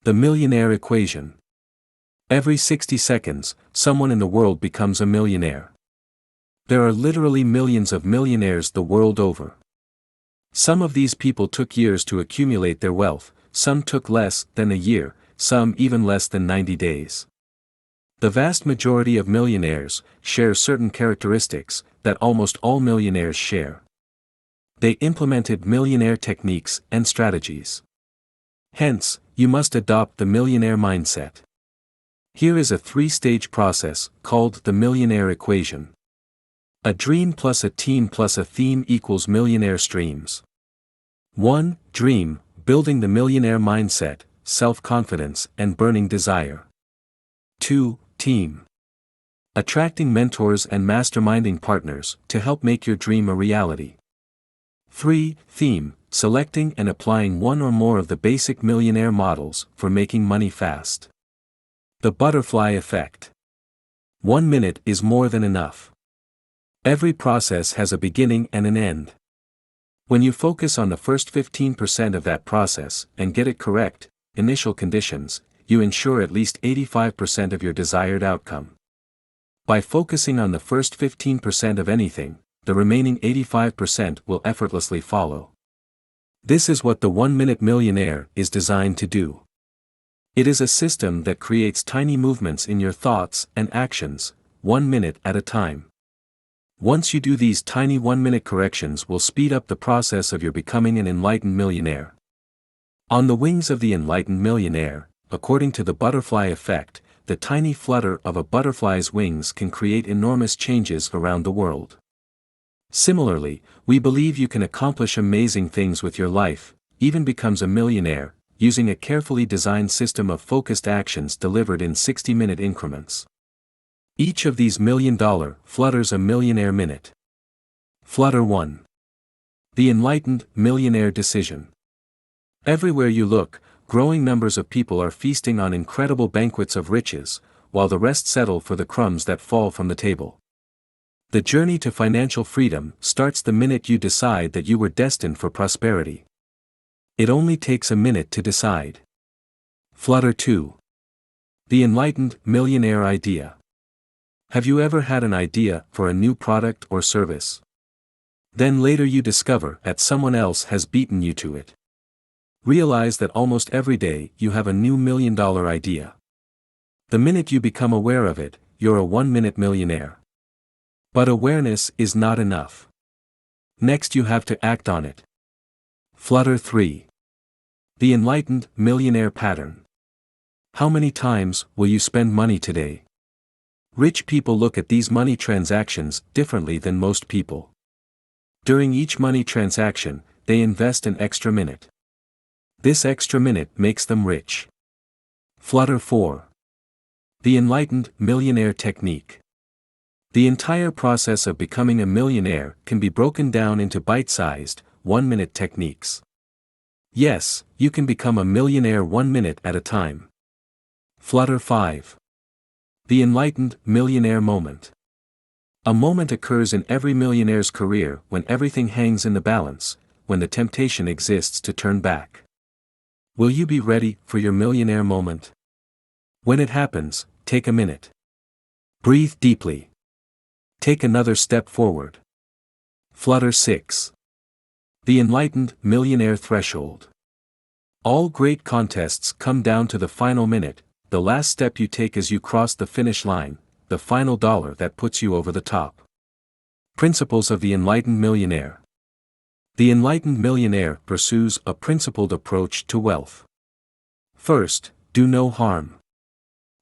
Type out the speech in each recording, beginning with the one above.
The Millionaire Equation. Every 60 seconds, someone in the world becomes a millionaire. There are literally millions of millionaires the world over. Some of these people took years to accumulate their wealth, some took less than a year, some even less than 90 days. The vast majority of millionaires share certain characteristics that almost all millionaires share. They implemented millionaire techniques and strategies. Hence, you must adopt the millionaire mindset. Here is a 3-stage process called the Millionaire Equation. A dream plus a team plus a theme equals millionaire streams. 1. Dream, building the millionaire mindset, self-confidence and burning desire. 2. Team. Attracting mentors and masterminding partners to help make your dream a reality. 3. Theme, selecting and applying one or more of the basic millionaire models for making money fast. The butterfly effect. 1 minute is more than enough. Every process has a beginning and an end. When you focus on the first 15% of that process and get it correct, initial conditions, you ensure at least 85% of your desired outcome. By focusing on the first 15% of anything, the remaining 85% will effortlessly follow. This is what the 1 Minute Millionaire is designed to do. It is a system that creates tiny movements in your thoughts and actions, 1 minute at a time. Once you do these tiny 1-minute corrections will speed up the process of your becoming an enlightened millionaire. On the wings of the enlightened millionaire, according to the butterfly effect, the tiny flutter of a butterfly's wings can create enormous changes around the world. Similarly, we believe you can accomplish amazing things with your life, even becomes a millionaire, using a carefully designed system of focused actions delivered in 60-minute increments. Each of these $1 million flutters a millionaire minute. Flutter 1. The Enlightened Millionaire Decision. Everywhere you look, growing numbers of people are feasting on incredible banquets of riches, while the rest settle for the crumbs that fall from the table. The journey to financial freedom starts the minute you decide that you were destined for prosperity. It only takes a minute to decide. Flutter 2. The Enlightened Millionaire Idea. Have you ever had an idea for a new product or service? Then later you discover that someone else has beaten you to it. Realize that almost every day you have a new $1 million idea. The minute you become aware of it, you're a 1-minute millionaire. But awareness is not enough. Next you have to act on it. Flutter 3. The Enlightened Millionaire Pattern. How many times will you spend money today? Rich people look at these money transactions differently than most people. During each money transaction, they invest an extra minute. This extra minute makes them rich. Flutter 4. The Enlightened Millionaire Technique. The entire process of becoming a millionaire can be broken down into bite-sized, 1-minute techniques. Yes, you can become a millionaire 1 minute at a time. Flutter 5. The Enlightened Millionaire Moment. A moment occurs in every millionaire's career when everything hangs in the balance, when the temptation exists to turn back. Will you be ready for your millionaire moment? When it happens, take a minute. Breathe deeply. Take another step forward. Flutter 6. The Enlightened Millionaire Threshold. All great contests come down to the final minute, the last step you take as you cross the finish line, the final dollar that puts you over the top. Principles of the Enlightened Millionaire. The enlightened millionaire pursues a principled approach to wealth. First, do no harm.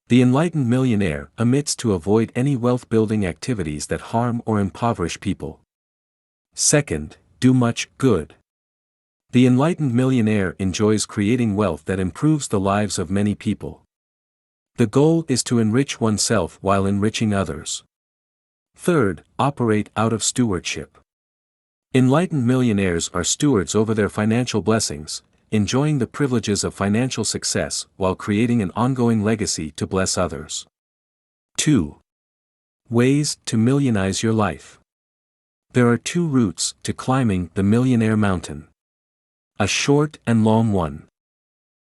The enlightened millionaire omits to avoid any wealth-building activities that harm or impoverish people. Second, do much good. The enlightened millionaire enjoys creating wealth that improves the lives of many people. The goal is to enrich oneself while enriching others. Third, operate out of stewardship. Enlightened millionaires are stewards over their financial blessings, enjoying the privileges of financial success while creating an ongoing legacy to bless others. 2. Ways to millionize your life. There are 2 routes to climbing the millionaire mountain. A short and long one.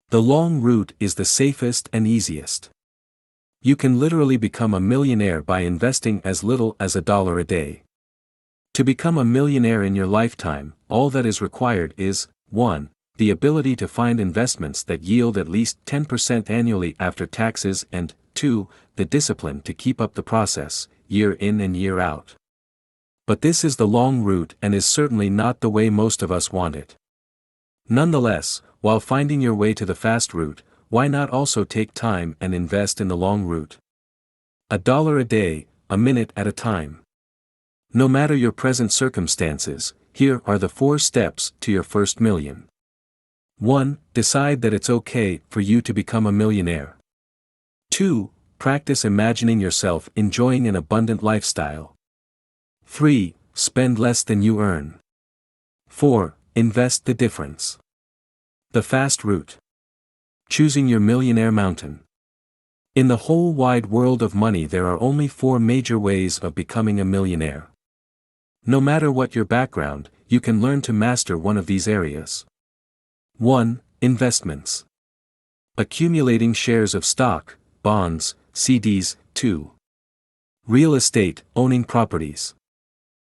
The long route is the safest and easiest. You can literally become a millionaire by investing as little as $1 a day. To become a millionaire in your lifetime, all that is required is 1. The ability to find investments that yield at least 10% annually after taxes, and 2. The discipline to keep up the process, year in and year out. But this is the long route and is certainly not the way most of us want it. Nonetheless, while finding your way to the fast route, why not also take time and invest in the long route? $1 a day, a minute at a time. No matter your present circumstances, here are the 4 steps to your first million. 1. Decide that it's okay for you to become a millionaire. 2. Practice imagining yourself enjoying an abundant lifestyle. 3. Spend less than you earn. 4. Invest the difference. The fast route. Choosing your millionaire mountain. In the whole wide world of money, there are only 4 major ways of becoming a millionaire. No matter what your background, you can learn to master one of these areas. 1. Investments. Accumulating shares of stock, bonds, CDs. 2. Real estate, owning properties.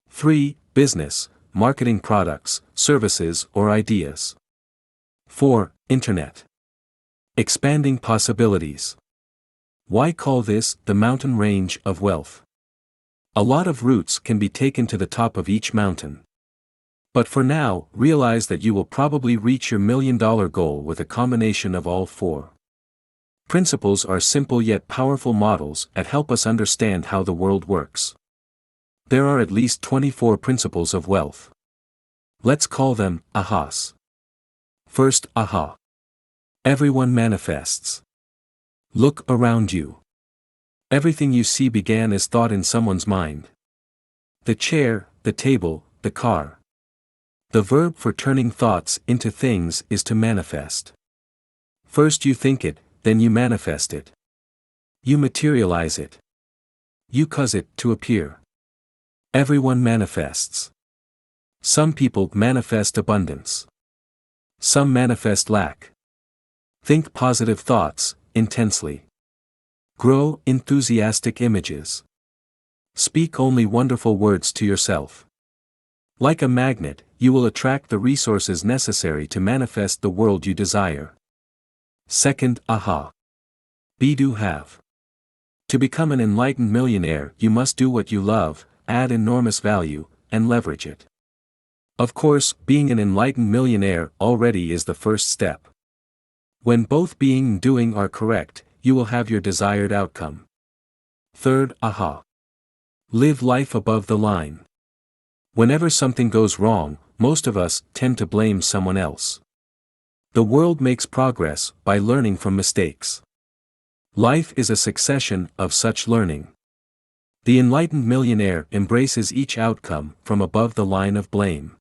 3. Business, marketing products, services or ideas. 4. Internet. Expanding possibilities. Why call this the mountain range of wealth? A lot of routes can be taken to the top of each mountain. But for now, realize that you will probably reach your $1 million goal with a combination of all 4. Principles are simple yet powerful models that help us understand how the world works. There are at least 24 principles of wealth. Let's call them ahas. First aha. Everyone manifests. Look around you. Everything you see began as thought in someone's mind. The chair, the table, the car. The verb for turning thoughts into things is to manifest. First you think it, then you manifest it. You materialize it. You cause it to appear. Everyone manifests. Some people manifest abundance. Some manifest lack. Think positive thoughts, intensely. Grow enthusiastic images. Speak only wonderful words to yourself. Like a magnet, you will attract the resources necessary to manifest the world you desire. Second aha. Be do have. To become an enlightened millionaire, you must do what you love, add enormous value, and leverage it. Of course, being an enlightened millionaire already is the first step. When both being and doing are correct, you will have your desired outcome. Third aha. Live life above the line. Whenever something goes wrong, most of us tend to blame someone else. The world makes progress by learning from mistakes. Life is a succession of such learning. The enlightened millionaire embraces each outcome from above the line of blame.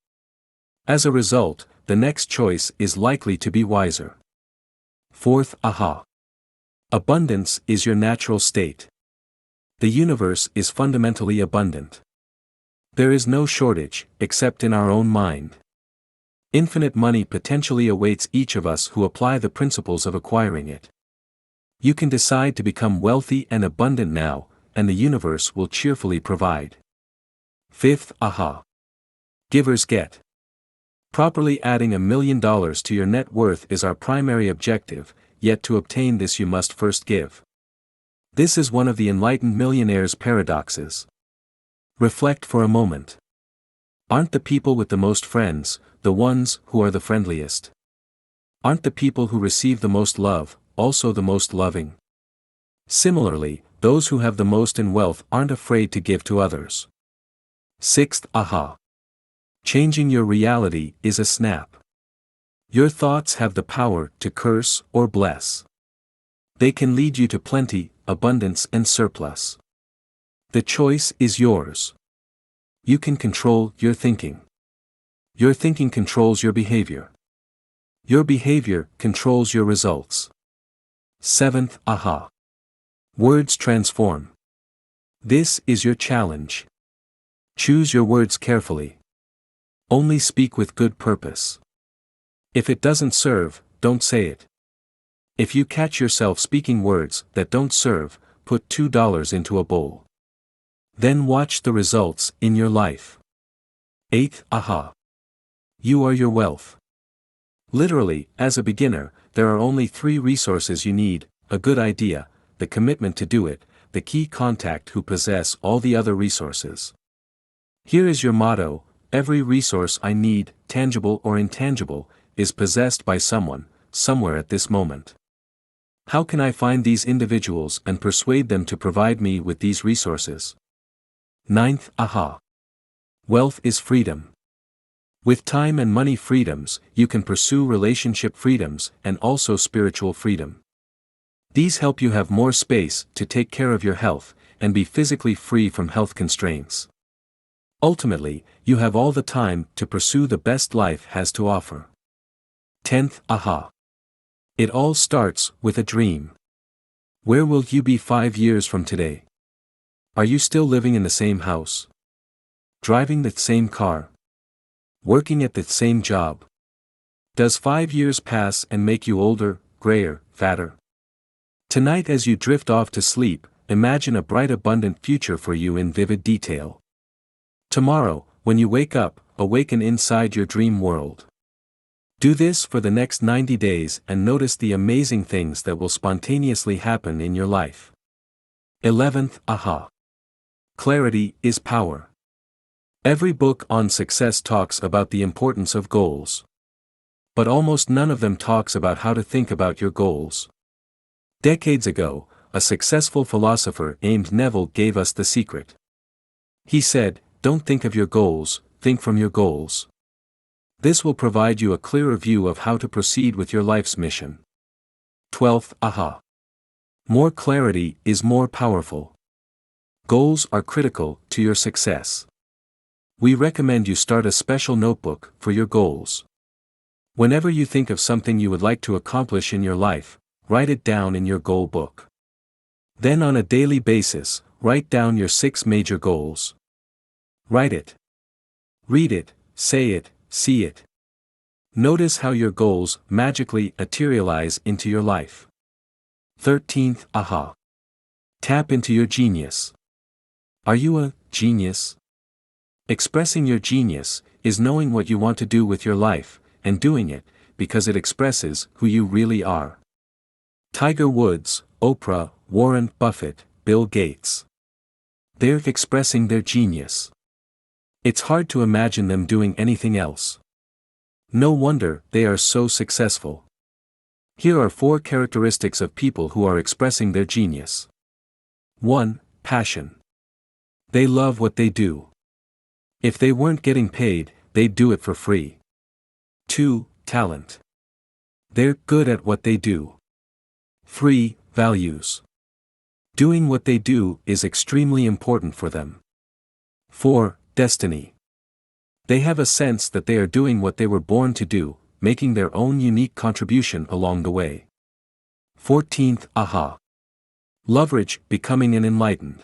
As a result, the next choice is likely to be wiser. Fourth aha. Abundance is your natural state. The universe is fundamentally abundant. There is no shortage, except in our own mind. Infinite money potentially awaits each of us who apply the principles of acquiring it. You can decide to become wealthy and abundant now, and the universe will cheerfully provide. Fifth aha. Givers get. Properly adding $1 million to your net worth is our primary objective, yet to obtain this you must first give. This is one of the enlightened millionaire's paradoxes. Reflect for a moment. Aren't the people with the most friends, the ones who are the friendliest? Aren't the people who receive the most love, also the most loving? Similarly, those who have the most in wealth aren't afraid to give to others. Sixth aha. Changing your reality is a snap. Your thoughts have the power to curse or bless. They can lead you to plenty, abundance and surplus. The choice is yours. You can control your thinking. Your thinking controls your behavior. Your behavior controls your results. Seventh aha. Words transform. This is your challenge. Choose your words carefully. Only speak with good purpose. If it doesn't serve, don't say it. If you catch yourself speaking words that don't serve, put $2 into a bowl. Then watch the results in your life. 8th Aha. You are your wealth. Literally, as a beginner, there are only 3 resources you need: a good idea, the commitment to do it, the key contact who possess all the other resources. Here is your motto: every resource I need, tangible or intangible, is possessed by someone, somewhere at this moment. How can I find these individuals and persuade them to provide me with these resources? 9th Aha. Wealth is freedom. With time and money freedoms, you can pursue relationship freedoms and also spiritual freedom. These help you have more space to take care of your health and be physically free from health constraints. Ultimately, you have all the time to pursue the best life has to offer. 10th Aha. It all starts with a dream. Where will you be 5 years from today? Are you still living in the same house? Driving the same car? Working at the same job? Does 5 years pass and make you older, grayer, fatter? Tonight, as you drift off to sleep, imagine a bright, abundant future for you in vivid detail. Tomorrow, when you wake up, awaken inside your dream world. Do this for the next 90 days and notice the amazing things that will spontaneously happen in your life. 11th Aha. Clarity is power. Every book on success talks about the importance of goals. But almost none of them talks about how to think about your goals. Decades ago, a successful philosopher named Neville gave us the secret. He said, "Don't think of your goals, think from your goals." This will provide you a clearer view of how to proceed with your life's mission. 12th Aha. More clarity is more powerful. Goals are critical to your success. We recommend you start a special notebook for your goals. Whenever you think of something you would like to accomplish in your life, write it down in your goal book. Then on a daily basis, write down your 6 major goals. Write it. Read it, say it, see it. Notice how your goals magically materialize into your life. 13th Aha. Tap into your genius. Are you a genius? Expressing your genius is knowing what you want to do with your life, and doing it, because it expresses who you really are. Tiger Woods, Oprah, Warren Buffett, Bill Gates. They're expressing their genius. It's hard to imagine them doing anything else. No wonder they are so successful. Here are 4 characteristics of people who are expressing their genius. 1. Passion. They love what they do. If they weren't getting paid, they'd do it for free. 2. Talent. They're good at what they do. 3. Values. Doing what they do is extremely important for them. 4. Destiny. They have a sense that they are doing what they were born to do, making their own unique contribution along the way. 14th Aha. Leverage becoming an enlightened.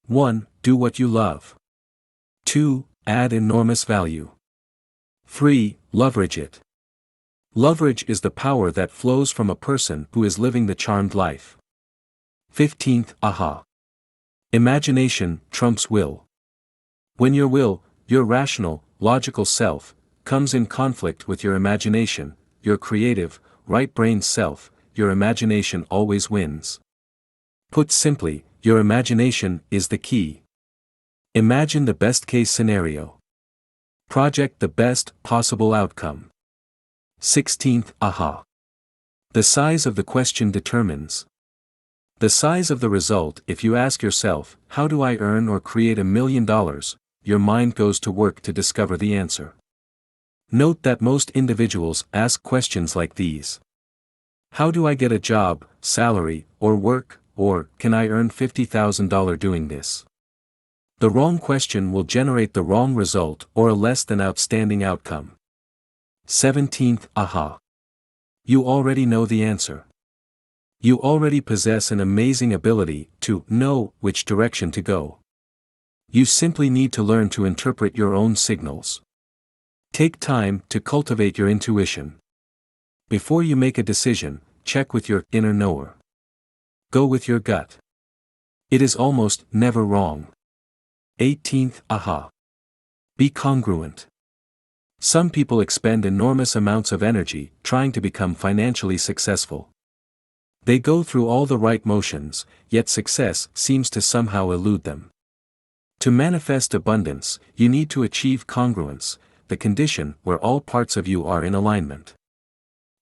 1. Do what you love. 2. Add enormous value. 3. Leverage it. Leverage is the power that flows from a person who is living the charmed life. 15th Aha. Imagination trumps will. When your will, your rational, logical self, comes in conflict with your imagination, your creative, right-brained self, your imagination always wins. Put simply, your imagination is the key. Imagine the best-case scenario. Project the best possible outcome. 16th Aha. The size of the question determines the size of the result. If you ask yourself, how do I earn or create $1 million? Your mind goes to work to discover the answer. Note that most individuals ask questions like these. How do I get a job, salary, or work, or can I earn $50,000 doing this? The wrong question will generate the wrong result or a less than outstanding outcome. 17th Aha. You already know the answer. You already possess an amazing ability to know which direction to go. You simply need to learn to interpret your own signals. Take time to cultivate your intuition. Before you make a decision, check with your inner knower. Go with your gut. It is almost never wrong. 18th Aha. Be congruent. Some people expend enormous amounts of energy trying to become financially successful. They go through all the right motions, yet success seems to somehow elude them. To manifest abundance, you need to achieve congruence, the condition where all parts of you are in alignment.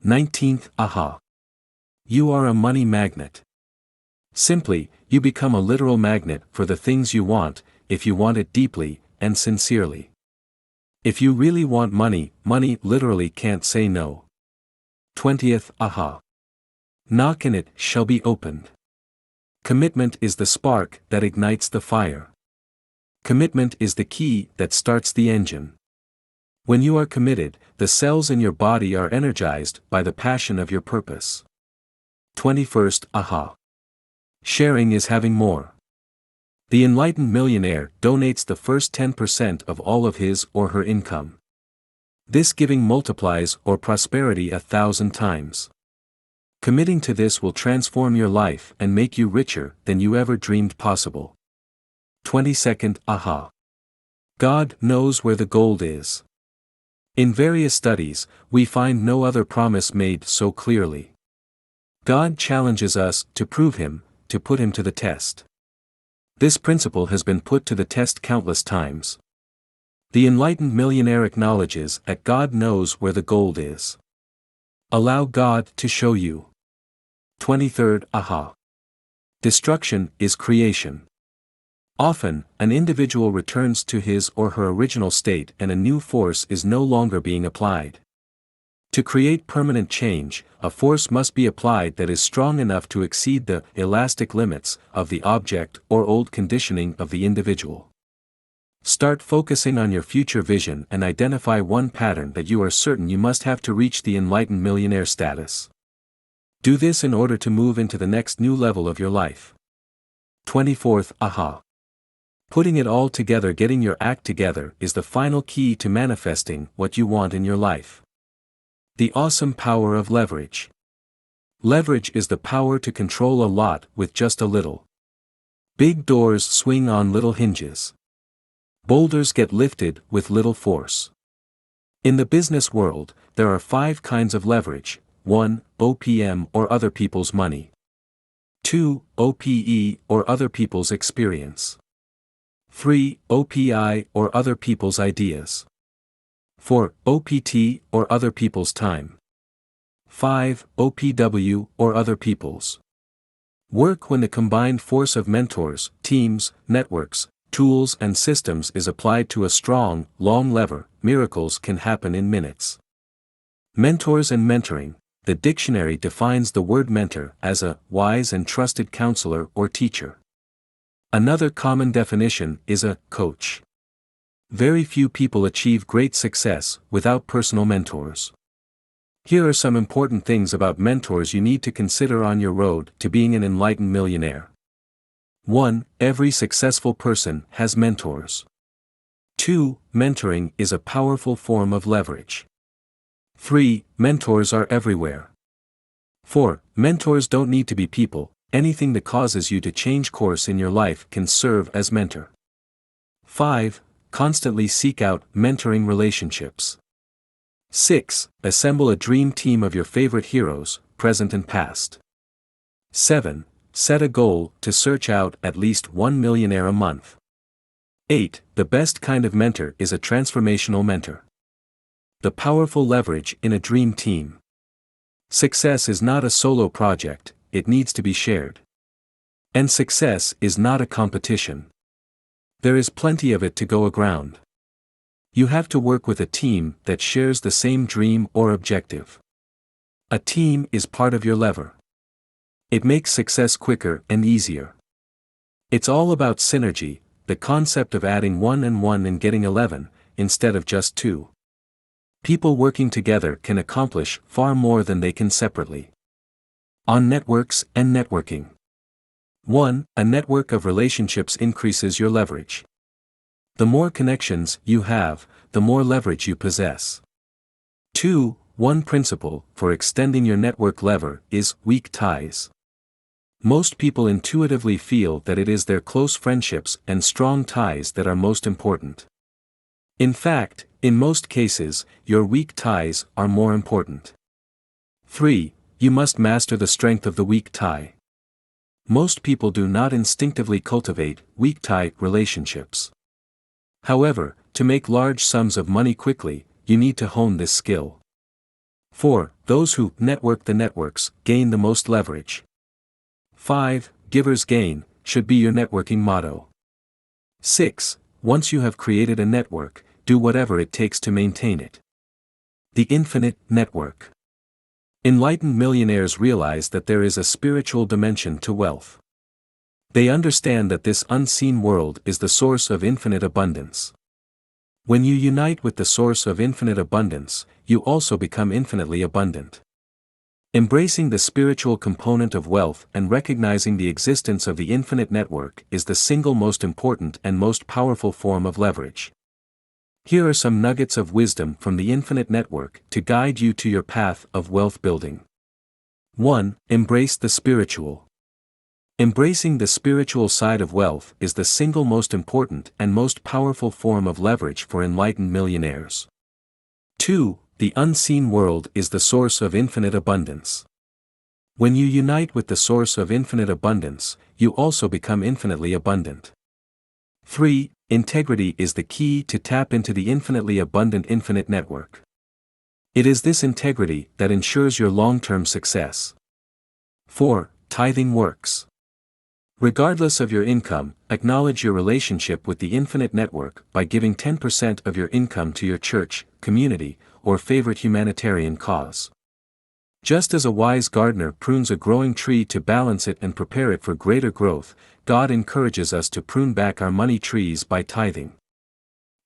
19th Aha. You are a money magnet. Simply, you become a literal magnet for the things you want, if you want it deeply and sincerely. If you really want money, money literally can't say no. 20th Aha. Knock and it shall be opened. Commitment is the spark that ignites the fire. Commitment is the key that starts the engine. When you are committed, the cells in your body are energized by the passion of your purpose. 21st Aha. Sharing is having more. The Enlightened Millionaire donates the first 10% of all of his or her income. This giving multiplies or prosperity 1,000 times. Committing to this will transform your life and make you richer than you ever dreamed possible. 22nd Aha. God knows where the gold is. In various studies, we find no other promise made so clearly. God challenges us to prove Him, to put Him to the test. This principle has been put to the test countless times. The Enlightened Millionaire acknowledges that God knows where the gold is. Allow God to show you. 23rd Aha. Destruction is creation. Often, an individual returns to his or her original state and a new force is no longer being applied. To create permanent change, a force must be applied that is strong enough to exceed the elastic limits of the object or old conditioning of the individual. Start focusing on your future vision and identify one pattern that you are certain you must have to reach the Enlightened Millionaire status. Do this in order to move into the next new level of your life. 24th Aha. Putting it all together, getting your act together, is the final key to manifesting what you want in your life. The awesome power of leverage. Leverage is the power to control a lot with just a little. Big doors swing on little hinges. Boulders get lifted with little force. In the business world, there are 5 kinds of leverage. 1. OPM or other people's money. 2. OPE or other people's experience. 3. OPI or other people's ideas. 4. OPT or other people's time. 5. OPW or other people's work. When the combined force of mentors, teams, networks, tools and systems is applied to a strong, long lever, miracles can happen in minutes. Mentors and mentoring. The dictionary defines the word mentor as a wise and trusted counselor or teacher. Another common definition is a coach. Very few people achieve great success without personal mentors. Here are some important things about mentors you need to consider on your road to being an enlightened millionaire. 1. Every successful person has mentors. 2. Mentoring is a powerful form of leverage. 3. Mentors are everywhere. 4. Mentors don't need to be people. Anything that causes you to change course in your life can serve as mentor. 5. Constantly seek out mentoring relationships. 6. Assemble a dream team of your favorite heroes, present and past. 7. Set a goal to search out at least 1 millionaire a month. 8. The best kind of mentor is a transformational mentor. The powerful leverage in a dream team. Success is not a solo project, it needs to be shared. And success is not a competition. There is plenty of it to go around. You have to work with a team that shares the same dream or objective. A team is part of your lever. It makes success quicker and easier. It's all about synergy, the concept of adding 1 and 1 and getting 11, instead of just 2. People working together can accomplish far more than they can separately. On networks and networking. 1. A network of relationships increases your leverage. The more connections you have, the more leverage you possess. 2. One principle for extending your network lever is weak ties. Most people intuitively feel that it is their close friendships and strong ties that are most important. In fact, in most cases, your weak ties are more important. 3. You must master the strength of the weak tie. Most people do not instinctively cultivate weak tie relationships. However, to make large sums of money quickly, you need to hone this skill. 4. Those who network the networks gain the most leverage. 5. Givers gain should be your networking motto. 6. Once you have created a network, do whatever it takes to maintain it. The infinite network. Enlightened millionaires realize that there is a spiritual dimension to wealth. They understand that this unseen world is the source of infinite abundance. When you unite with the source of infinite abundance, you also become infinitely abundant. Embracing the spiritual component of wealth and recognizing the existence of the infinite network is the single most important and most powerful form of leverage. Here are some nuggets of wisdom from the infinite network to guide you to your path of wealth building. 1. Embrace the spiritual. Embracing the spiritual side of wealth is the single most important and most powerful form of leverage for enlightened millionaires. 2. The unseen world is the source of infinite abundance. When you unite with the source of infinite abundance, you also become infinitely abundant. 3. Integrity is the key to tap into the infinitely abundant infinite network. It is this integrity that ensures your long-term success. 4. Tithing works. Regardless of your income, acknowledge your relationship with the infinite network by giving 10% of your income to your church, community, or favorite humanitarian cause. Just as a wise gardener prunes a growing tree to balance it and prepare it for greater growth, God encourages us to prune back our money trees by tithing.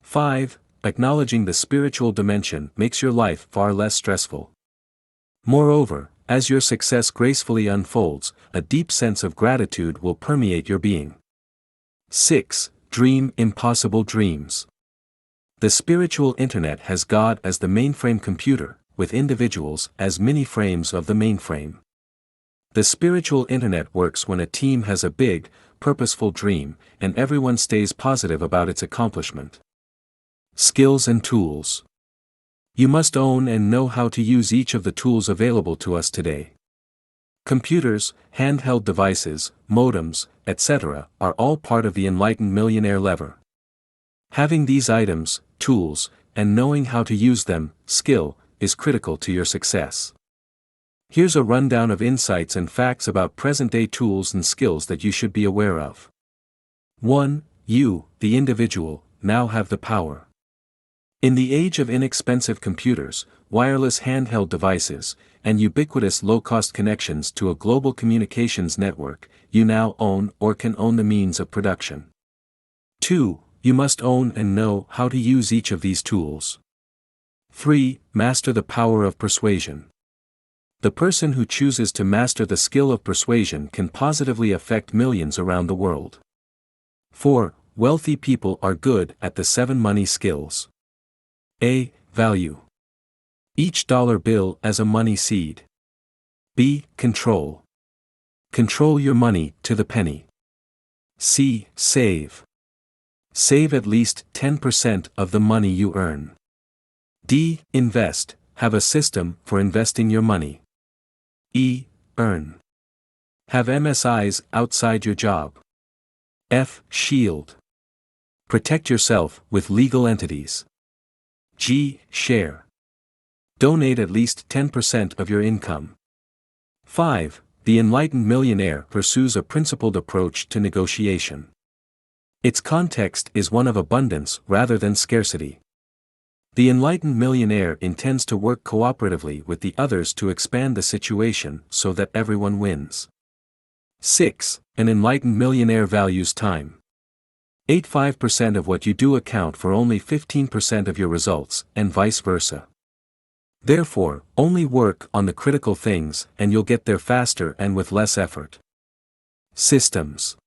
5. Acknowledging the spiritual dimension makes your life far less stressful. Moreover, as your success gracefully unfolds, a deep sense of gratitude will permeate your being. 6. Dream impossible dreams. The spiritual internet has God as the mainframe computer, with individuals as mini-frames of the mainframe. The spiritual internet works when a team has a big, purposeful dream, and everyone stays positive about its accomplishment. Skills and tools. You must own and know how to use each of the tools available to us today. Computers, handheld devices, modems, etc., are all part of the enlightened millionaire lever. Having these items, tools, and knowing how to use them, skill, is critical to your success. Here's a rundown of insights and facts about present-day tools and skills that you should be aware of. 1. You, the individual, now have the power. In the age of inexpensive computers, wireless handheld devices, and ubiquitous low-cost connections to a global communications network, you now own or can own the means of production. 2. You must own and know how to use each of these tools. 3. Master the power of persuasion. The person who chooses to master the skill of persuasion can positively affect millions around the world. 4. Wealthy people are good at the 7 money skills. A. Value. Each dollar bill as a money seed. B. Control. Control your money to the penny. C. Save. Save at least 10% of the money you earn. D. Invest. Have a system for investing your money. E. Earn. Have MSIs outside your job. F. Shield. Protect yourself with legal entities. G. Share. Donate at least 10% of your income. 5. The enlightened millionaire pursues a principled approach to negotiation. Its context is one of abundance rather than scarcity. The enlightened millionaire intends to work cooperatively with the others to expand the situation so that everyone wins. 6. An enlightened millionaire values time. 85% of what you do account for only 15% of your results, and vice versa. Therefore, only work on the critical things and you'll get there faster and with less effort. Systems.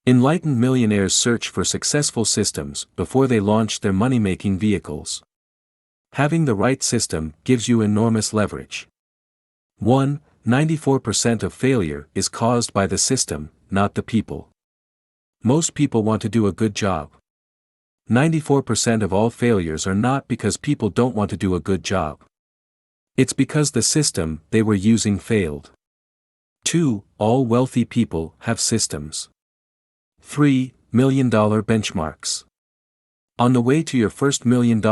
Enlightened millionaires search for successful systems before they launch their money-making vehicles. Having the right system gives you enormous leverage. 1. 94% of failure is caused by the system, not the people. Most people want to do a good job. 94% of all failures are not because people don't want to do a good job. It's because the system they were using failed. 2. All wealthy people have systems. 3. $1,000,000 benchmarks. On the way to your first $1 million,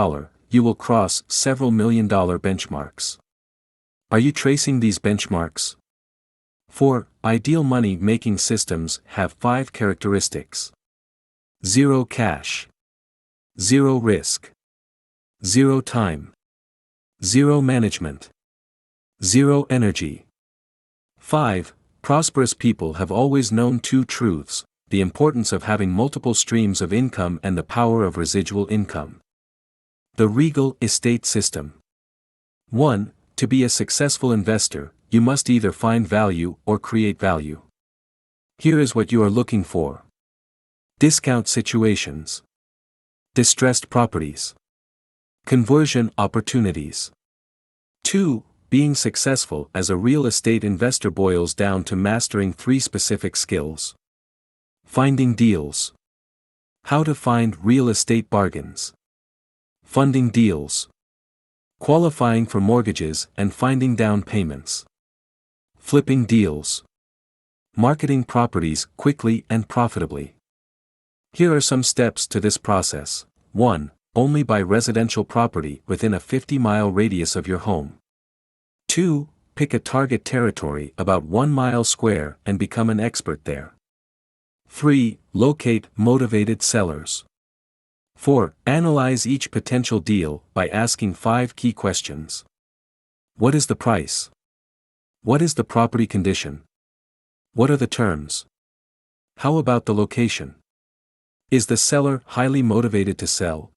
you will cross several $1 million benchmarks. Are you tracing these benchmarks? 4. Ideal money-making systems have 5 characteristics. 0 cash. 0 risk. 0 time. 0 management. 0 energy. 5. Prosperous people have always known 2 truths: the importance of having multiple streams of income and the power of residual income. The Regal estate system. 1. To be a successful investor, you must either find value or create value. Here is what you are looking for: discount situations, distressed properties, conversion opportunities. 2. Being successful as a real estate investor boils down to mastering 3 specific skills. Finding deals. How to find real estate bargains. Funding deals. Qualifying for mortgages and finding down payments. Flipping deals. Marketing properties quickly and profitably. Here are some steps to this process. 1. Only buy residential property within a 50-mile radius of your home. 2. Pick a target territory about 1 mile square and become an expert there. 3. Locate motivated sellers. 4. Analyze each potential deal by asking 5 key questions. What is the price? What is the property condition? What are the terms? How about the location? Is the seller highly motivated to sell?